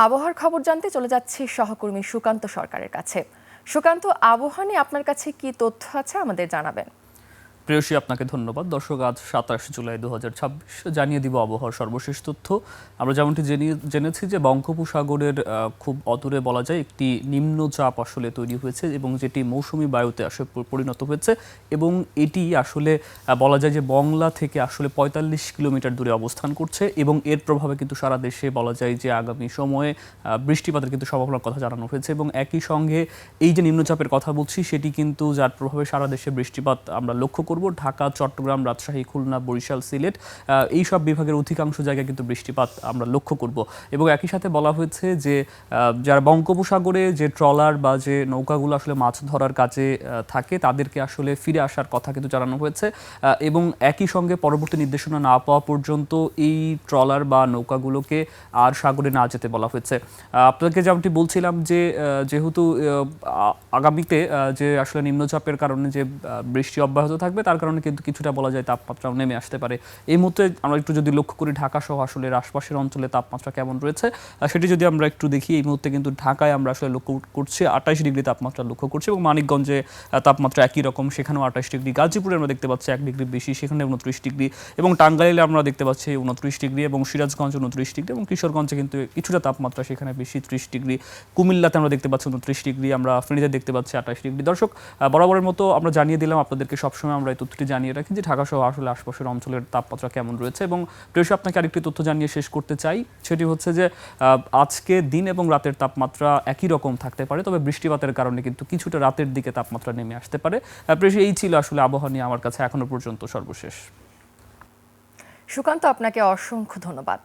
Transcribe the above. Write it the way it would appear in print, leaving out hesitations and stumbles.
আবহাওয়ার খবর জানতে চলে যাচ্ছি সহকর্মী সুকান্ত সরকারের কাছে। সুকান্ত, আবহাওয়া নিয়ে আপনার কাছে কি তথ্য আছে আমাদের জানাবেন। প্রেয়সী, আপনাকে ধন্যবাদ। দর্শক, আজ 27 জুলাই 2026 জানিয়ে দিব আবহাওয়ার সর্বশেষ তথ্য। আমরা যেমনটি জেনেছি যে বঙ্গোপসাগরের খুব অদূরে বলা যায় একটি নিম্নচাপ আসলে তৈরি হয়েছে এবং যেটি মৌসুমী বায়ুতে আসলে পরিণত হয়েছে এবং এটি আসলে বলা যায় যে বংলা থেকে আসলে 45 কিলোমিটার দূরে অবস্থান করছে এবং এর প্রভাবে কিন্তু সারা দেশে বলা যায় যে আগামী সময়ে বৃষ্টিপাতের কিন্তু সম্ভাবনার কথা জানানো হয়েছে এবং একই সঙ্গে এই যে নিম্নচাপের কথা বলছি সেটি কিন্তু যার প্রভাবে সারা দেশে বৃষ্টিপাত আমরা লক্ষ্য করব। ঢাকা, চট্টগ্রাম, রাজশাহী, খুলনা, বরিশাল, সিলেট এই সব বিভাগের অধিকাংশ জায়গায় কিন্তু বৃষ্টিপাত আমরা লক্ষ্য করব এবং একই সাথে বলা হয়েছে যে যারা বঙ্গোপসাগরে যে ট্রলার বা যে নৌকাগুলো আসলে মাছ ধরার কাজে থাকে তাদেরকে আসলে ফিরে আসার কথা কিন্তু জানানো হয়েছে এবং একই সঙ্গে পরবর্তী নির্দেশনা না পাওয়া পর্যন্ত এই ট্রলার বা নৌকাগুলোকে আর সাগরে না যেতে বলা হয়েছে। আপনাকে যেমনটি বলছিলাম যে যেহেতু আগামীতে যে আসলে নিম্নচাপের কারণে যে বৃষ্টি অব্যাহত থাকবে তার কারণে কিন্তু কিছুটা বলা যায় তাপমাত্রাও নেমে আসতে পারে। এই মুহূর্তে আমরা একটু যদি লক্ষ্য করি ঢাকা সহ আসলে আশপাশের অঞ্চলে তাপমাত্রা কেমন রয়েছে সেটি যদি আমরা একটু দেখি, এই মুহূর্তে কিন্তু ঢাকায় আমরা আসলে লক্ষ্য করছি 28 ডিগ্রি তাপমাত্রা লক্ষ্য করছি এবং মানিকগঞ্জে তাপমাত্রা একই রকম, সেখানেও 28 ডিগ্রি। গাজীপুরে আমরা দেখতে পাচ্ছি 1 ডিগ্রি বেশি, সেখানে 29 ডিগ্রি এবং টাঙ্গাইলে আমরা দেখতে পাচ্ছি 29 ডিগ্রি এবং সিরাজগঞ্জে 29 ডিগ্রি এবং কিশোরগঞ্জে কিন্তু কিছুটা তাপমাত্রা সেখানে বেশি 30 ডিগ্রি। কুমিল্লাতে আমরা দেখতে পাচ্ছি 29 ডিগ্রি, আমরা ফেনীতে দেখতে পাচ্ছি 28 ডিগ্রি। দর্শক, বরাবরের মতো আমরা জানিয়ে দিলাম আপনাদেরকে, সবসময় আমরা এই তথ্যটি জানিয়ে রাখি যে ঢাকা সহ আসলে আশপাশের অঞ্চলের তাপমাত্রা কেমন রয়েছে। এবং প্রেয়সী, আপনাকে আরেকটি তথ্য জানিয়ে শেষ করতে চাই, সেটি হচ্ছে যে আজকে দিন এবং রাতের তাপমাত্রা একই রকম থাকতে পারে, তবে বৃষ্টিপাতের কারণে কিন্তু কিছুটা রাতের দিকে তাপমাত্রা নেমে আসতে পারে। প্রেয়সী, এই ছিল আসলে আবহাওয়া নিয়ে আমার কাছে এখনো পর্যন্ত সর্বশেষ। সুকান্ত, আপনাকে অসংখ্য ধন্যবাদ।